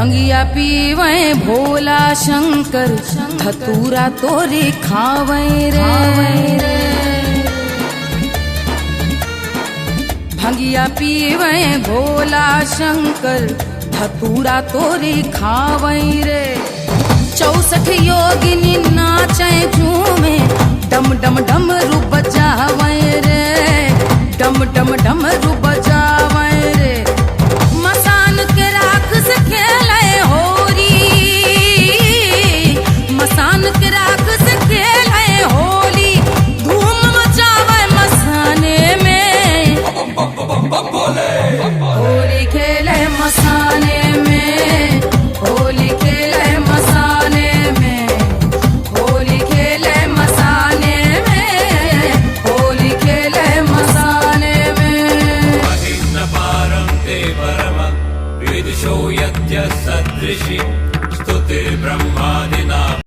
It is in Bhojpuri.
भंगिया पीवे भोला शंकर धतूरा तोरे खावे रे। भंगिया पीवे भोला शंकर धतूरा तोरे खावे रे। 64 योगिनी नाचे झूमे डम डम डमरू बजावे रे। डम डम डमरू बजावे रे। मसान के राख से खेले होरी। मसान के राख से खेले होली। धूम मचावे मसाने में। होली खेले मसाने में। होली खेले मसाने में। होली खेले मसाने में। होली खेले मसाने में। महिम्न पारं ते परम विदुषो यद्य सदृशि स्तुतिर्ब्रह्मादिना